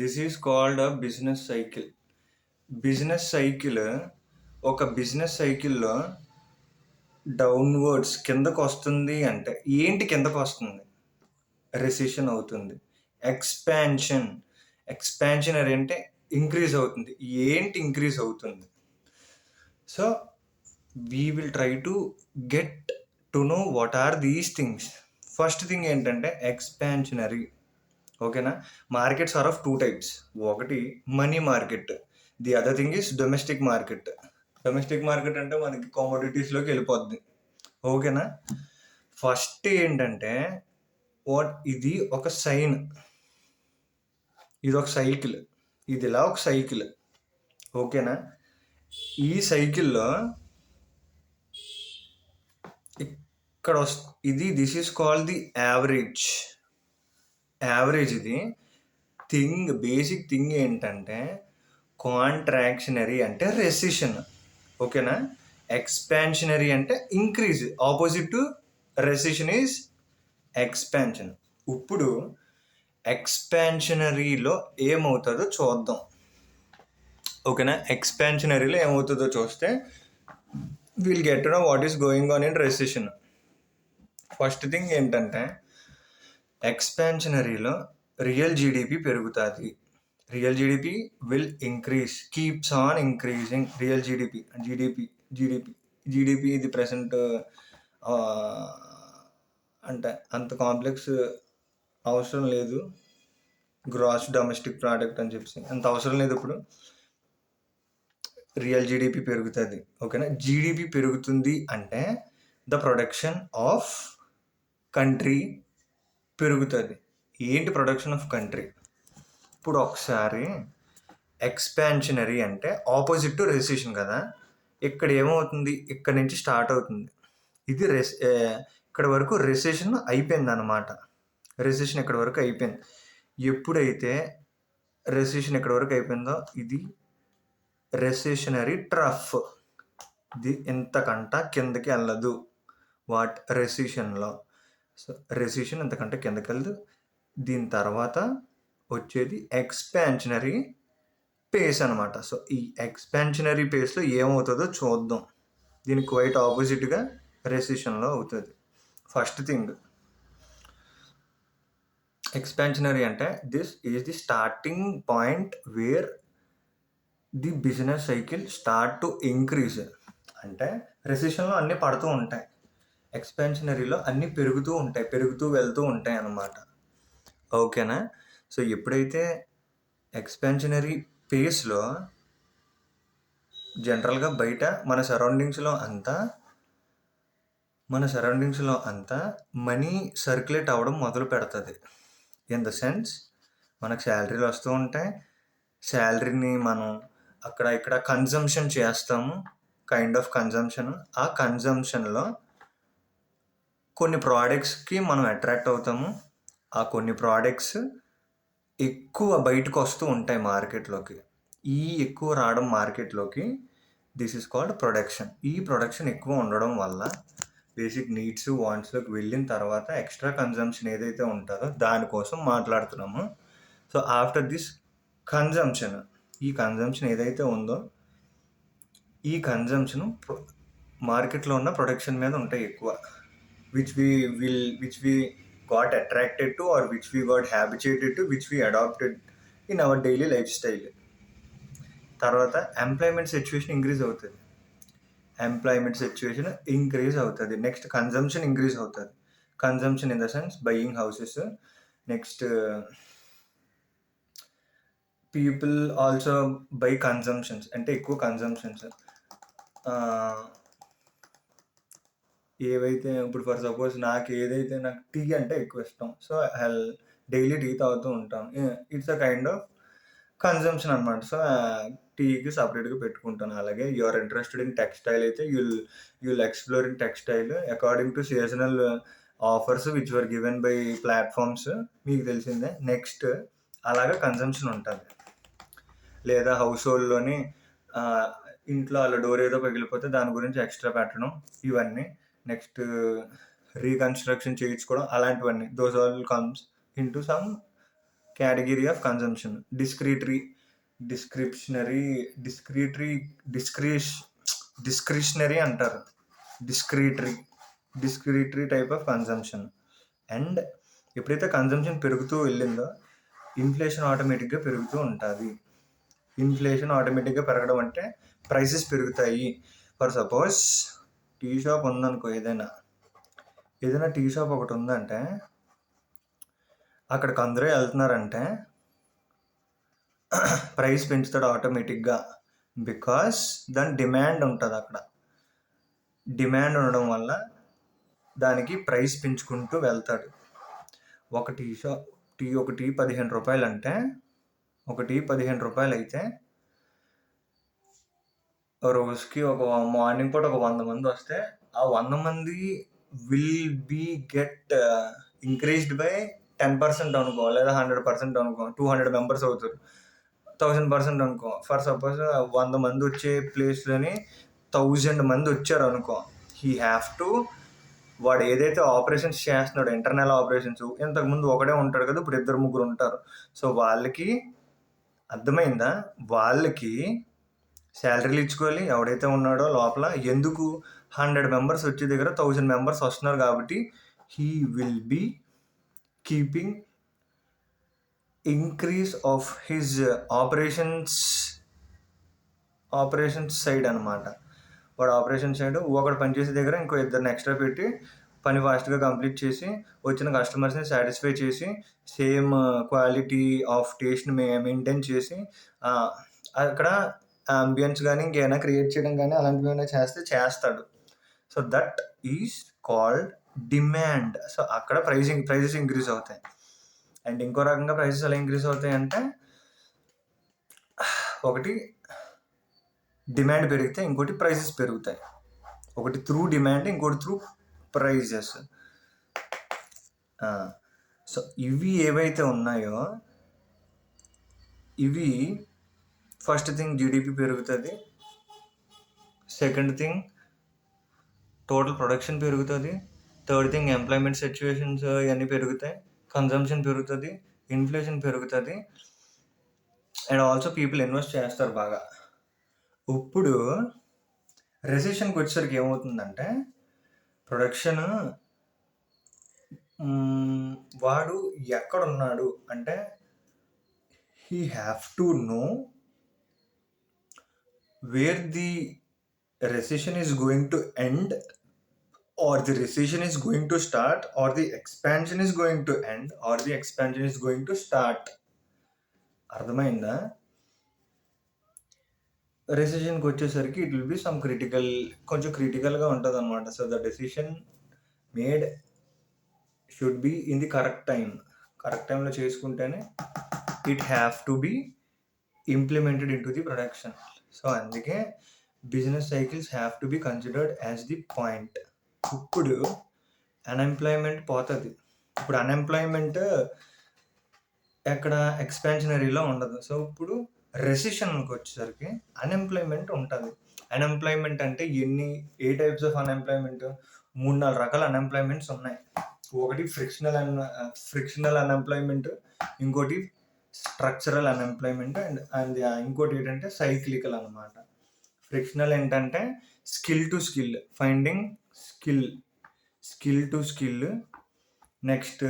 This is called a business cycle. Business cycle ఒక business సైకిల్‌లో downwards కిందకొస్తుంది అంటే ఏంటి కిందకొస్తుంది? రెసిషన్ అవుతుంది. ఎక్స్‌పాన్షన్. ఎక్స్‌పాన్షనరీ అంటే ఇంక్రీజ్ అవుతుంది. ఏంటి ఇంక్రీజ్ అవుతుంది? So, we will try to get to know what are these things. First thing ఏంటంటే ఎక్స్‌పాన్షనరీ. ఓకేనా? Markets are of 2 types. ఒకటి money market. The other thing is domestic market. Domestic market అంటే మనకి కమోడిటీస్‌లోకి వెళ్ళిపోద్ది. ఓకేనా? ఫస్ట్ ఏంటంటే ఇది ఒక సైన్. ఇదొక సైకిల్. ఇదిలా ఒక సైకిల్. ఓకేనా? ఈ సైకిల్‌లో ఇక్కడ this is called the average. Average ఇది. బేసిక్ థింగ్ ఏంటంటే కాంట్రాక్షనరీ అంటే రెసిషన్. ఓకేనా? ఎక్స్పాన్షనరీ అంటే increase. Opposite to recession is expansion. ఇప్పుడు ఎక్స్పాన్షనరీలో ఏమవుతుందో చూద్దాం. ఓకేనా? ఎక్స్పాన్షనరీలో ఏమవుతుందో చూస్తే will get to know what is going on in recession. First thing ఏంటంటే ఎక్స్పాన్షనరీలో రియల్ జీడిపి పెరుగుతుంది. Real GDP will increase, keeps on increasing. Real GDP ఇది ప్రెసెంట్ అంటే అంత కాంప్లెక్స్ అవసరం లేదు. గ్రాస్ డొమెస్టిక్ ప్రోడక్ట్ అని చెప్పి అంత అవసరం లేదు. ఇప్పుడు రియల్ జీడిపి పెరుగుతుంది. ఓకేనా? జీడిపి పెరుగుతుంది అంటే ద ప్రొడక్షన్ ఆఫ్ కంట్రీ పెరుగుతుంది. ఏంటి ప్రొడక్షన్ ఆఫ్ కంట్రీ? ఇప్పుడు ఒకసారి ఎక్స్పాన్షనరీ అంటే ఆపోజిట్ టు రెసిషన్ కదా. ఇక్కడ ఏమవుతుంది? ఇక్కడ నుంచి స్టార్ట్ అవుతుంది. ఇది ఇక్కడ వరకు రెసిషన్ అయిపోయింది అన్నమాట. రెసిషన్ ఇక్కడ వరకు అయిపోయింది. ఎప్పుడైతే రెసిషన్ ఇక్కడ వరకు అయిపోయిందో ఇది రెసిషనరీ ట్రఫ్. ఇది ఇంతకంట కిందకి వెళ్ళదు రెసిషన్లో. సో రెసిషన్ ఇంతకంటే కిందకి వెళ్ళదు. దీని తర్వాత వచ్చేది ఎక్స్పాన్షనరీ పేస్ అనమాట. సో ఈ ఎక్స్పాన్షనరీ పేస్లో ఏమవుతుందో చూద్దాం. దీనికి క్వైట్ ఆపోజిట్గా రెసిషన్లో అవుతుంది. ఫస్ట్ థింగ్ ఎక్స్పాన్షనరీ అంటే this is the starting point where the business cycle start to increase. అంటే రెసిషన్లో అన్నీ పడుతూ ఉంటాయి, ఎక్స్పాన్షనరీలో అన్నీ పెరుగుతూ వెళ్తూ ఉంటాయి అన్నమాట. ఓకేనా? సో ఎప్పుడైతే ఎక్స్పాన్షనరీ పేస్లో జనరల్గా బయట మన సరౌండింగ్స్లో అంతా మనీ సర్క్యులేట్ అవ్వడం మొదలు పెడుతుంది. ఇన్ ద సెన్స్ మనకు శాలరీలు వస్తూ ఉంటాయి. శాలరీని మనం అక్కడ ఇక్కడ కన్జంప్షన్ చేస్తాము, కైండ్ ఆఫ్ కన్జంప్షన్. ఆ కన్జంప్షన్లో కొన్ని ప్రోడక్ట్స్కి మనం అట్రాక్ట్ అవుతాము. ఆ కొన్ని ప్రోడక్ట్స్ ఎక్కువ బయటకు వస్తూ ఉంటాయి మార్కెట్లోకి. ఈ ఎక్కువ రావడం మార్కెట్లోకి దిస్ ఈస్ కాల్డ్ ప్రొడక్షన్. ఈ ప్రొడక్షన్ ఎక్కువ ఉండడం వల్ల బేసిక్ నీడ్స్ వాంట్స్లోకి వెళ్ళిన తర్వాత ఎక్స్ట్రా కన్జంప్షన్ ఏదైతే ఉంటుందో దానికోసం మాట్లాడుతున్నాము. సో ఆఫ్టర్ దిస్ కన్జంప్షన్, ఈ కన్జంప్షన్ ఏదైతే ఉందో ఈ కన్జంప్షన్ మార్కెట్లో ఉన్న ప్రొడక్షన్ మీద ఉంటాయి ఎక్కువ, which we got attracted to or which we got habituated to, which we adopted in our daily lifestyle. తర్వాత ఎంప్లాయ్మెంట్ సిచ్యువేషన్ ఇంక్రీజ్ అవుతుంది. నెక్స్ట్ కన్జంప్షన్ ఇంక్రీజ్ అవుతుంది. Consumption in the sense buying houses. Next people also by consumptions అంటే ఎక్కువ consumptions. ఏవైతే ఇప్పుడు for suppose నాకు tea అంటే ఎక్కువ ఇష్టం. సో డైలీ టీ తాగుతూ ఉంటాను. It's a kind of consumption అనమాట. సో టీకి సపరేట్గా పెట్టుకుంటాను. అలాగే you are interested in textile అయితే you'll explore in textile according to seasonal offers which were given by platforms. మీకు తెలిసిందే. నెక్స్ట్ అలాగా కన్జంప్షన్ ఉంటుంది. లేదా హౌస్ హోల్డ్లోని ఇంట్లో అలా డోర్ ఏదో పగిలిపోతే దాని గురించి ఎక్స్ట్రా పెట్టడం, ఇవన్నీ. నెక్స్ట్ రీకన్స్ట్రక్షన్ చేయించుకోవడం, అలాంటివన్నీ. Those all comes in to some category of consumption. Discretionary అంటారు. డిస్క్రిటరీ టైప్ ఆఫ్ కన్జంప్షన్. అండ్ ఎప్పుడైతే కన్జంప్షన్ పెరుగుతూ వెళ్ళిందో ఇన్ఫ్లేషన్ ఆటోమేటిక్గా పెరుగుతూ ఉంటుంది. ఇన్ఫ్లేషన్ ఆటోమేటిక్గా పెరగడం అంటే ప్రైసెస్ పెరుగుతాయి. ఫర్ సపోజ్ టీ షాప్ ఉందనుకో, ఏదైనా టీ షాప్ ఒకటి ఉందంటే అక్కడికి అందరూ వెళ్తున్నారంటే ప్రైస్ పెంచుతాడు ఆటోమేటిక్గా. బికాస్ దాని డిమాండ్ ఉంటుంది. అక్కడ డిమాండ్ ఉండడం వల్ల దానికి ప్రైస్ పెంచుకుంటూ వెళ్తాడు. ఒక టీ 15 రూపాయలు అంటే ఒక టీ 15 రూపాయలు అయితే రోజుకి ఒక మార్నింగ్ పూట ఒక 100 మంది వస్తే ఆ 100 మంది will be get increased by 10% అనుకో, లేదా 100% అనుకో. 200 మెంబర్స్ అవుతారు. 1000% అనుకో. ఫర్ సపోజ్ 100 మంది వచ్చే ప్లేస్లోని 1000 మంది వచ్చారు అనుకో. వాడు ఏదైతే ఆపరేషన్స్ చేస్తున్నాడో, ఇంటర్నల్ ఆపరేషన్స్, ఇంతకుముందు ఒకడే ఉంటాడు కదా, ఇప్పుడు 2-3 ఉంటారు. సో వాళ్ళకి అర్థమైందా, వాళ్ళకి శాలరీలు ఇచ్చుకోవాలి. ఎవడైతే ఉన్నాడో లోపల, ఎందుకు 100 మెంబర్స్ వచ్చే దగ్గర 1000 మెంబర్స్ వస్తున్నారు కాబట్టి he will be keeping increase of his operations side అనమాట. వాడు ఆపరేషన్ సైడ్ ఒకడు పనిచేసే దగ్గర ఇంకో 2 ఎక్స్ట్రా పెట్టి పని ఫాస్ట్గా కంప్లీట్ చేసి వచ్చిన కస్టమర్స్ని సాటిస్ఫై చేసి సేమ్ క్వాలిటీ ఆఫ్ టేస్ట్ని మెయింటైన్ చేసి అక్కడ అంబియన్స్ కానీ ఇంకేమైనా క్రియేట్ చేయడం కానీ అలాంటివి ఏమైనా చేస్తాడు. So that is called demand. So అక్కడ ప్రైజెస్ ఇంక్రీజ్ అవుతాయి. అండ్ ఇంకో రకంగా ప్రైజెస్ ఎలా ఇంక్రీజ్ అవుతాయి అంటే, ఒకటి డిమాండ్ పెరిగితే ఇంకోటి ప్రైజెస్ పెరుగుతాయి. ఒకటి త్రూ డిమాండ్, ఇంకోటి త్రూ ప్రైజెస్. సో ఇవి ఏవైతే ఉన్నాయో ఇవి ఫస్ట్ థింగ్ జీడిపి పెరుగుతుంది. సెకండ్ థింగ్ టోటల్ ప్రొడక్షన్ పెరుగుతుంది. థర్డ్ థింగ్ ఎంప్లాయ్మెంట్ సిచ్యువేషన్స్ ఇవన్నీ పెరుగుతాయి. కన్జంప్షన్ పెరుగుతుంది. ఇన్ఫ్లేషన్ పెరుగుతుంది. అండ్ ఆల్సో పీపుల్ ఇన్వెస్ట్ చేస్తారు బాగా. ఇప్పుడు రెసిషన్కి వచ్చేసరికి ఏమవుతుందంటే, ప్రొడక్షన్ వాడు ఎక్కడున్నాడు అంటే he have to know where the recession is going to end, or the recession is going to start, or the expansion is going to end, or the expansion is going to start. అర్థమైందా? రెసిషన్కి వచ్చేసరికి it will be some కొంచెం క్రిటికల్గా ఉంటుంది అనమాట. So the decision made should be in the correct టైంలో చేసుకుంటేనే it have to be implemented in to the production. So అందుకే business cycles have to be considered as the point. ఇప్పుడు unemployment పోతుంది. ఇప్పుడు అన్ఎంప్లాయ్మెంట్ ఎక్కడ ఎక్స్పాన్షనరీలో ఉండదు. సో ఇప్పుడు రెసిషన్కి వచ్చేసరికి అన్ఎంప్లాయ్మెంట్ ఉంటుంది. అన్ఎంప్లాయ్మెంట్ అంటే ఏ టైప్స్ ఆఫ్ అన్ఎంప్లాయ్మెంట్? 3-4 రకాల అన్ఎంప్లాయ్మెంట్స్ ఉన్నాయి. ఒకటి ఫ్రిక్షనల్ అన్ఎంప్లాయ్మెంట్, ఇంకోటి స్ట్రక్చరల్ అన్ఎంప్లాయ్మెంట్, అండ్ ఇంకోటి ఏంటంటే సైక్లికల్ అనమాట. ఫ్రిక్షనల్ ఏంటంటే skill to skill, finding skill to skill. Next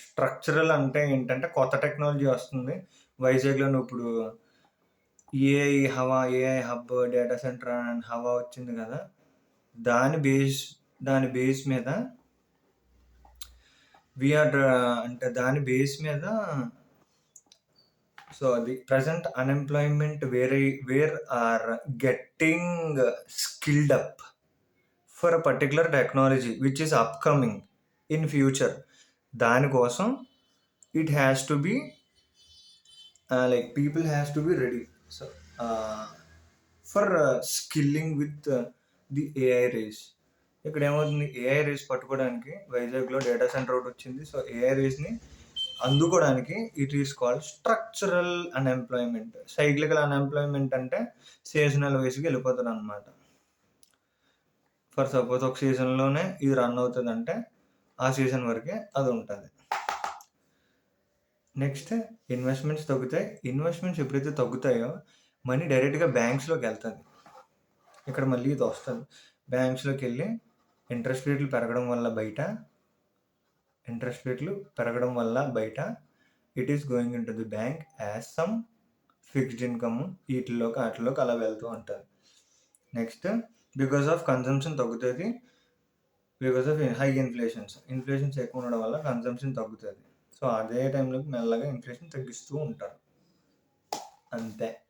structural అంటే ఏంటంటే కొత్త టెక్నాలజీ వస్తుంది. వైజాగ్లో ఇప్పుడు AI hub, data centre and హవా వచ్చింది కదా, దాని బేస్ మీద దాని బేస్ మీద so the present unemployment where are getting skilled up for a particular technology which is upcoming in future. దానికోసం it has to be people has to be ready. So for skilling with the AI race. ఇక్కడ ఏమవుతుంది, AI race పట్టుకోవడానికి వైజాగ్లో data centre ఒకటి వచ్చింది. So AI రేస్ని అందుకోవడానికి it is called structural unemployment. Cyclical unemployment అంటే seasonal వైజ్గా వెళ్ళిపోతుంది అనమాట. ఫర్ సపోజ్ ఒక సీజన్లోనే ఇది రన్ అవుతుంది అంటే ఆ సీజన్ వరకే అది ఉంటుంది. నెక్స్ట్ ఇన్వెస్ట్మెంట్స్ తగ్గుతాయి. ఇన్వెస్ట్మెంట్స్ ఎప్పుడైతే తగ్గుతాయో మనీ డైరెక్ట్గా బ్యాంక్స్లోకి వెళ్తుంది. ఇక్కడ మళ్ళీ ఇది వస్తుంది. బ్యాంక్స్లోకి వెళ్ళి ఇంట్రెస్ట్ రేట్లు పెరగడం వల్ల it is going in to the bank as some fixed income వాటిలోకి అలా వెళ్తూ ఉంటుంది. నెక్స్ట్ బికాస్ ఆఫ్ కన్జంప్షన్ తగ్గుతుంది. బికాస్ ఆఫ్ హై ఇన్ఫ్లేషన్స్ ఎక్కువ ఉండడం వల్ల కన్జంప్షన్ తగ్గుతుంది. సో అదే టైంలోకి మెల్లగా ఇన్ఫ్లేషన్ తగ్గిస్తూ ఉంటారు. అంతే.